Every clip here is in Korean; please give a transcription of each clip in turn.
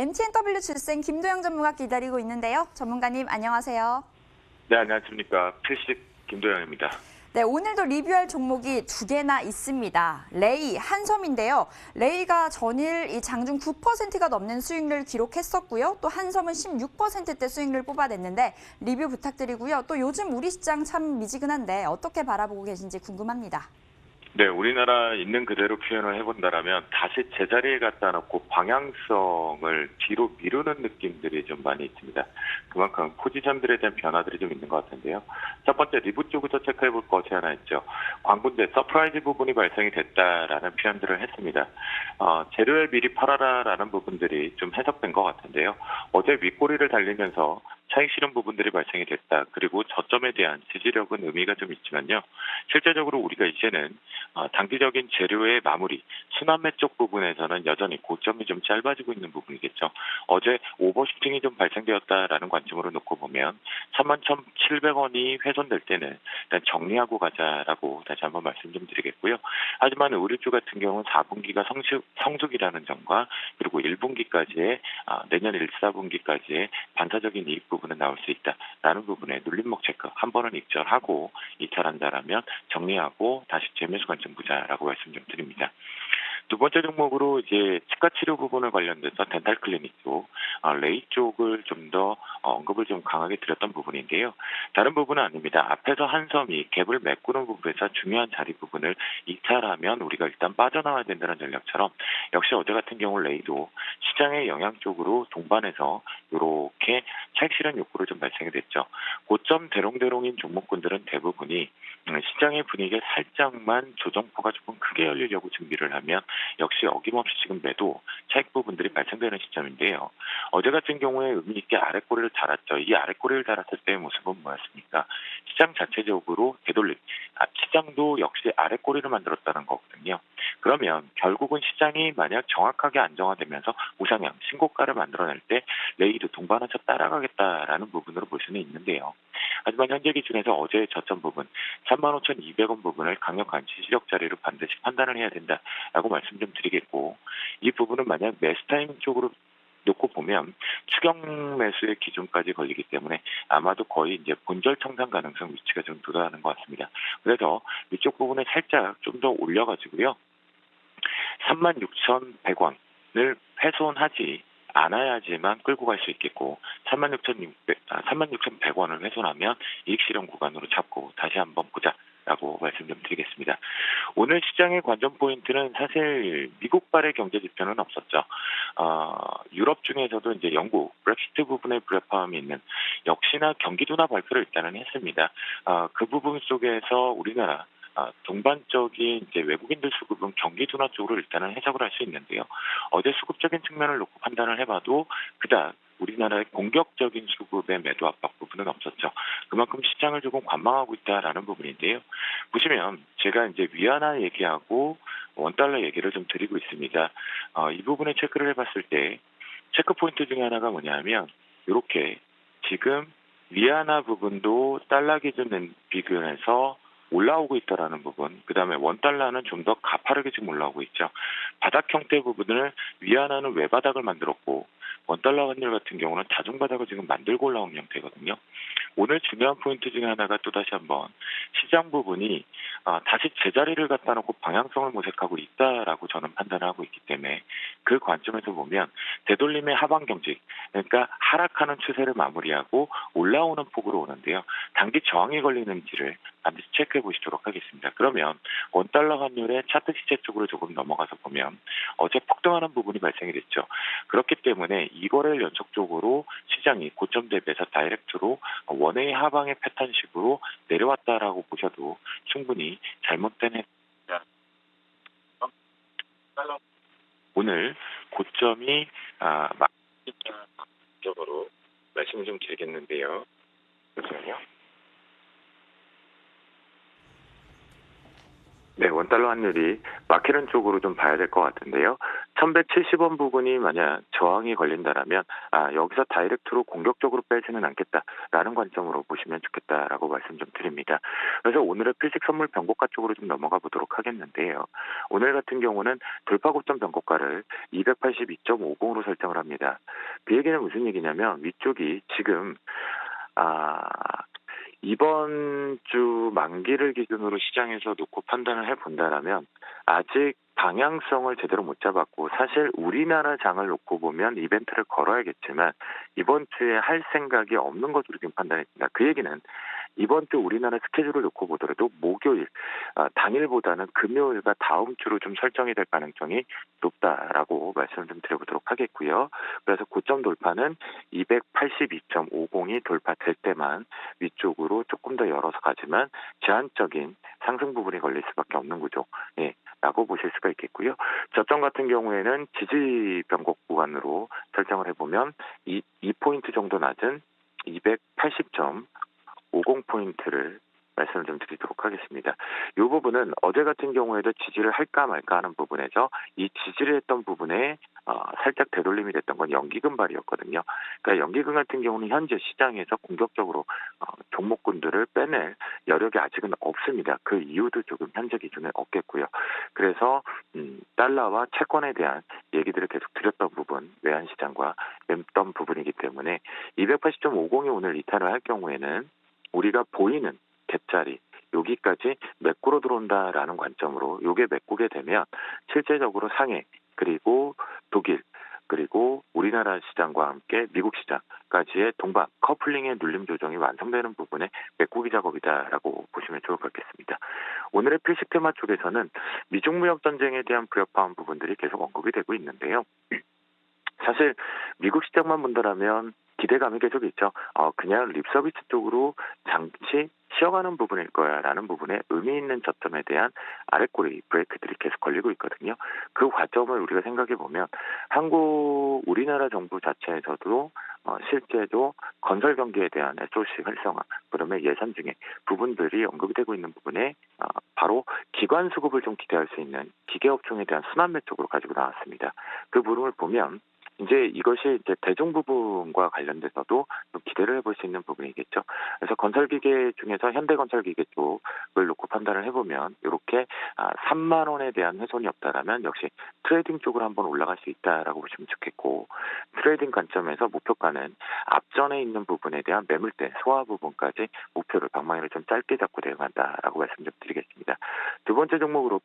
MTNW 출생 김도영 전문가 기다리고 있는데요. 전문가님 안녕하세요. 네, 안녕하십니까. 필식 김도영입니다. 네, 오늘도 리뷰할 종목이 두 개나 있습니다. 레이, 한섬인데요. 레이가 전일 이 장중 9%가 넘는 수익률을 기록했었고요. 또 한섬은 16%대 수익률을 뽑아냈는데 리뷰 부탁드리고요. 또 요즘 우리 시장 참 미지근한데 어떻게 바라보고 계신지 궁금합니다. 네, 우리나라 있는 그대로 표현을 해본다라면 다시 제자리에 갖다 놓고 방향성을 뒤로 미루는 느낌들이 좀 많이 있습니다. 그만큼 포지션들에 대한 변화들이 좀 있는 것 같은데요. 첫 번째 리뷰 쪽부터 체크해볼 것이 하나 있죠. 광군대 서프라이즈 부분이 발생이 됐다라는 표현들을 했습니다. 재료에 미리 팔아라라는 부분들이 좀 해석된 것 같은데요. 어제 윗꼬리를 달리면서 차익 실현 부분들이 발생이 됐다. 그리고 저점에 대한 지지력은 의미가 좀 있지만요. 실제적으로 우리가 이제는 단기적인 재료의 마무리, 순환매 쪽 부분에서는 여전히 고점이 좀 짧아지고 있는 부분이겠죠. 어제 오버슈팅이 좀 발생되었다라는 관점으로 놓고 보면 31,700원이 훼손될 때는 일단 정리하고 가자라고 다시 한번 말씀 좀 드리겠고요. 하지만 의류주 같은 경우는 4분기가 성숙이라는 점과 그리고 1분기까지의 내년 1, 4분기까지의 반사적인 이익 부분은 나올 수 있다라는 부분에 눌림목 체크 한 번은 익절하고 이탈한다라면 정리하고 다시 재매수 관점 보자라고 말씀 좀 드립니다. 두 번째 종목으로 이제 치과 치료 부분을 관련돼서 덴탈 클리닉 쪽, 레이 쪽을 좀 더 언급을 좀 강하게 드렸던 부분인데요. 다른 부분은 아닙니다. 앞에서 한섬이 갭을 메꾸는 부분에서 중요한 자리 부분을 이탈하면 우리가 일단 빠져나와야 된다는 전략처럼 역시 어제 같은 경우 레이도 시장의 영향 쪽으로 동반해서 이렇게 차익 실현 욕구를 좀 발생이 됐죠. 고점 대롱대롱인 종목군들은 대부분이 시장의 분위기에 살짝만 조정포가 조금 크게 열리려고 준비를 하면 역시 어김없이 지금 매도 차익 부분들이 발생되는 시점인데요. 어제 같은 경우에 의미 있게 아랫꼬리를 달았죠. 이 아랫꼬리를 달았을 때의 모습은 뭐였습니까? 시장 자체적으로 되돌림, 시장도 역시 아랫꼬리를 만들었다는 거거든요. 그러면 결국은 시장이 만약 정확하게 안정화되면서 우상향, 신고가를 만들어낼 때 레이도 동반해서 따라가겠다라는 부분으로 볼 수는 있는데요. 하지만 현재 기준에서 어제의 저점 부분 35,200원 부분을 강력한 지지력 자리로 반드시 판단을 해야 된다라고 말씀 좀 드리겠고, 이 부분은 만약 매수 타이밍 쪽으로 놓고 보면 추경 매수의 기준까지 걸리기 때문에 아마도 거의 이제 본절 청산 가능성 위치가 좀 도달하는 것 같습니다. 그래서 이쪽 부분에 살짝 좀 더 올려가지고요. 36,100원을 훼손하지 않아야지만 끌고 갈 수 있겠고 36,100원을 훼손하면 이익 실현 구간으로 잡고 다시 한번 보자라고 말씀 좀 드리겠습니다. 오늘 시장의 관전 포인트는 사실 미국발의 경제 지표는 없었죠. 유럽 중에서도 이제 영국 브렉시트 부분의 불협화음이 있는 역시나 경기 둔화 발표를 일단은 했습니다. 그 부분 속에서 우리나라 동반적인 이제 외국인들 수급은 경기 둔화 쪽으로 일단은 해석을 할 수 있는데요. 어제 수급적인 측면을 놓고 판단을 해봐도 그닥 우리나라의 공격적인 수급의 매도 압박 부분은 없었죠. 그만큼 시장을 조금 관망하고 있다라는 부분인데요. 보시면 제가 이제 위안화 얘기하고 원달러 얘기를 좀 드리고 있습니다. 이 부분에 체크를 해봤을 때 체크 포인트 중에 하나가 뭐냐면 이렇게 지금 위안화 부분도 달러 기준 비교해서 올라오고 있다라는 부분, 그 다음에 원달러는 좀 더 가파르게 지금 올라오고 있죠. 바닥 형태 부분을 위안화는 외바닥을 만들었고 원달러 환율 같은 경우는 다중바닥을 지금 만들고 올라온 형태거든요. 오늘 중요한 포인트 중에 하나가 또다시 한번 시장 부분이 다시 제자리를 갖다 놓고 방향성을 모색하고 있다라고 저는 판단을 하고 있기 때문에 그 관점에서 보면 되돌림의 하방 경직, 그러니까 하락하는 추세를 마무리하고 올라오는 폭으로 오는데요. 단기 저항이 걸리는지를 반드시 체크해 보시도록 하겠습니다. 그러면 원달러 환율의 차트 시세 쪽으로 조금 넘어가서 보면 어제 폭등하는 부분이 발생이 됐죠. 그렇기 때문에 이거를 연속적으로 시장이 고점 대비해서 다이렉트로 원웨이 하방의 패턴식으로 내려왔다라고 보셔도 충분히 잘못된 오늘 고점이 쪽으로 말씀을 좀 드리겠는데요. 잠시만요. 네, 원달러 환율이 마케는 쪽으로 좀 봐야 될 것 같은데요. 1170원 부분이 만약 저항이 걸린다라면 여기서 다이렉트로 공격적으로 빼지는 않겠다라는 관점으로 보시면 좋겠다라고 말씀 좀 드립니다. 그래서 오늘의 필식 선물 변곡가 쪽으로 좀 넘어가 보도록 하겠는데요. 오늘 같은 경우는 돌파 고점 변곡가를 282.50으로 설정을 합니다. 그 얘기는 무슨 얘기냐면 위쪽이 지금 이번 주 만기를 기준으로 시장에서 놓고 판단을 해본다라면 아직 방향성을 제대로 못 잡았고 사실 우리나라 장을 놓고 보면 이벤트를 걸어야겠지만 이번 주에 할 생각이 없는 것으로 지금 판단했습니다. 그 얘기는 이번 주 우리나라 스케줄을 놓고 보더라도 목요일 당일보다는 금요일과 다음 주로 좀 설정이 될 가능성이 높다라고 말씀을 좀 드려보도록 하겠고요. 그래서 고점 돌파는 282.50이 돌파될 때만 위쪽으로 조금 더 열어서 가지만 제한적인 상승 부분이 걸릴 수밖에 없는 구조. 라고 보실 수가 있겠고요. 저점 같은 경우에는 지지 변곡 구간으로 설정을 해보면 2포인트 정도 낮은 280.50포인트를 말씀을 좀 드리도록 하겠습니다. 이 부분은 어제 같은 경우에도 지지를 할까 말까 하는 부분에서 이 지지를 했던 부분에 살짝 되돌림이 됐던 건 연기금 발이었거든요. 그러니까 연기금 같은 경우는 현재 시장에서 공격적으로 종목군들을 빼낼 여력이 아직은 없습니다. 그 이유도 조금 현재 기준에 없겠고요. 그래서 달러와 채권에 대한 얘기들을 계속 드렸던 부분, 외환시장과 맴던 부분이기 때문에 280.50이 오늘 이탈을 할 경우에는 우리가 보이는 갭자리 여기까지 메꾸러 들어온다라는 관점으로 요게 메꾸게 되면 실제적으로 상해 그리고 독일 그리고 우리나라 시장과 함께 미국 시장까지의 동반 커플링의 눌림 조정이 완성되는 부분에 메꾸기 작업이다라고 보시면 좋을 것 같겠습니다. 오늘의 필식 테마 쪽에서는 미중 무역 전쟁에 대한 불협화음 부분들이 계속 언급이 되고 있는데요. 사실 미국 시장만 본다라면 기대감이 계속 있죠. 그냥 립서비스 쪽으로 잠시 쉬어가는 부분일 거야라는 부분에 의미 있는 저점에 대한 아랫꼬리 브레이크들이 계속 걸리고 있거든요. 그 과정을 우리가 생각해 보면 우리나라 정부 자체에서도 실제로 건설 경기에 대한 SOC 활성화, 그러면 예산 중에 부분들이 언급이 되고 있는 부분에 바로 기관 수급을 좀 기대할 수 있는 기계업종에 대한 순환매 쪽으로 가지고 나왔습니다. 그 부분을 보면 이제 이것이 이제 대중 부분과 관련돼서도 좀 기대를 해볼 수 있는 부분이겠죠. 그래서 건설기계 중에서 현대건설기계 쪽을 놓고 판단을 해보면 이렇게 3만 원에 대한 훼손이 없다라면 역시 트레이딩 쪽으로 한번 올라갈 수 있다라고 보시면 좋겠고 트레이딩 관점에서 목표가는 앞전에 있는 부분에 대한 매물대 소화 부분까지 목표를 방망이를 좀 짧게 잡고 대응한다라고 말씀 좀 드리겠습니다. 두 번째 종목으로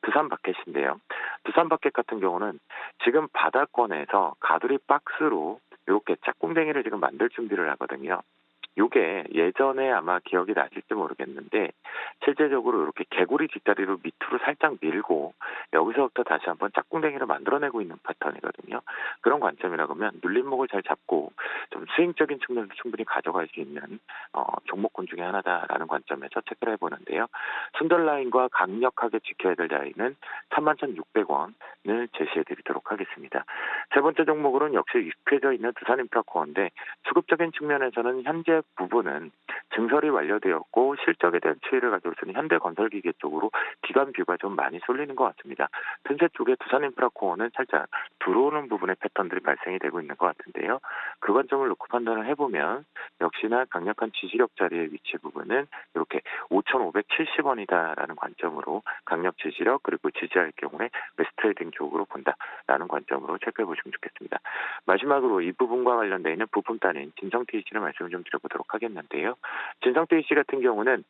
두산 바켓인데요. 두산 바켓 같은 경우는 지금 바닥권에서 가두리 박스로 이렇게 짝꿍댕이를 지금 만들 준비를 하거든요. 요게 예전에 아마 기억이 나실지 모르겠는데 실제적으로 이렇게 개구리 뒷다리로 밑으로 살짝 밀고 여기서부터 다시 한번 짝꿍댕이를 만들어내고 있는 패턴이거든요. 그런 관점이라고 하면 눌림목을 잘 잡고 좀 스윙적인 측면을 충분히 가져갈 수 있는 종목군 중에 하나다라는 관점에서 체크를 해보는데요. 순덜라인과 강력하게 지켜야 될 라인은 31,600원을 제시해드리도록 하겠습니다. 세 번째 종목으로는 역시 익숙해져 있는 두산인프라코어인데 수급적인 측면에서는 현재 부분은 증설이 완료되었고 실적에 대한 추이를 가지고 있는 현대건설기계 쪽으로 기관 뷰가 좀 많이 쏠리는 것 같습니다. 틈새 쪽에 두산인프라코어는 살짝 들어오는 부분의 패턴들이 발생이 되고 있는 것 같은데요. 그 관점을 놓고 판단을 해보면 역시나 강력한 지지력 자리의 위치 부분은 이렇게 5,570원이다라는 관점으로 강력 지지력 그리고 지지할 경우에 매스트레이딩 쪽으로 본다라는 관점으로 체크해 보시면 좋겠습니다. 마지막으로 이 부분과 관련되어 있는 부품 단위인 진성TH를 말씀을 좀 드려보도록 하겠는데요. 진성TH 같은 경우는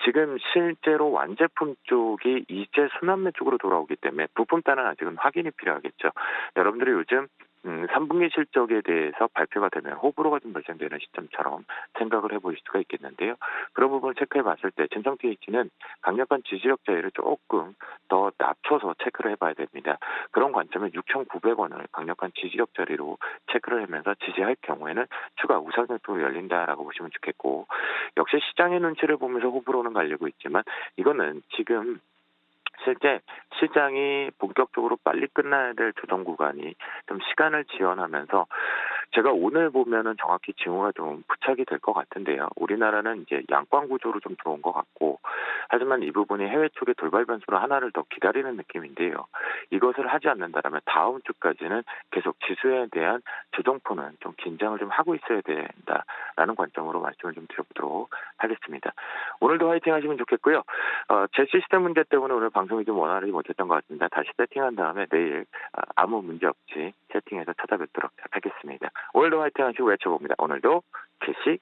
지금 실제로 완제품 쪽이 이제 순환매 쪽으로 돌아오기 때문에 부품 단은 아직은 확인이 필요하겠죠. 여러분들이 요즘 3분기 실적에 대해서 발표가 되면 호불호가 좀 발생되는 시점처럼 생각을 해보실 수가 있겠는데요. 그런 부분을 체크해 봤을 때 진성TH는 강력한 지지력 자리를 조금 더 낮춰서 체크를 해봐야 됩니다. 그런 관점에 6,900원을 강력한 지지력 자리로 체크를 하면서 지지할 경우에는 추가 우상향으로 열린다라고 보시면 좋겠고 역시 시장의 눈치를 보면서 호불호는 갈리고 있지만 이거는 지금 실제 시장이 본격적으로 빨리 끝나야 될 조정 구간이 좀 시간을 지연하면서 제가 오늘 보면은 정확히 징후가 좀 부착이 될 것 같은데요. 우리나라는 이제 양광 구조로 좀 들어온 것 같고, 하지만 이 부분이 해외 쪽의 돌발 변수로 하나를 더 기다리는 느낌인데요. 이것을 하지 않는다면 다음 주까지는 계속 지수에 대한 조정포는 좀 긴장을 좀 하고 있어야 된다라는 관점으로 말씀을 좀 드려보도록 하겠습니다. 오늘도 화이팅 하시면 좋겠고요. 제 시스템 문제 때문에 오늘 방송이 좀 원활하지 못했던 것 같습니다. 다시 세팅한 다음에 내일 아무 문제 없이 세팅해서 찾아뵙도록 하겠습니다. 오늘도 화이팅 하시고 외쳐봅니다. 오늘도 캐시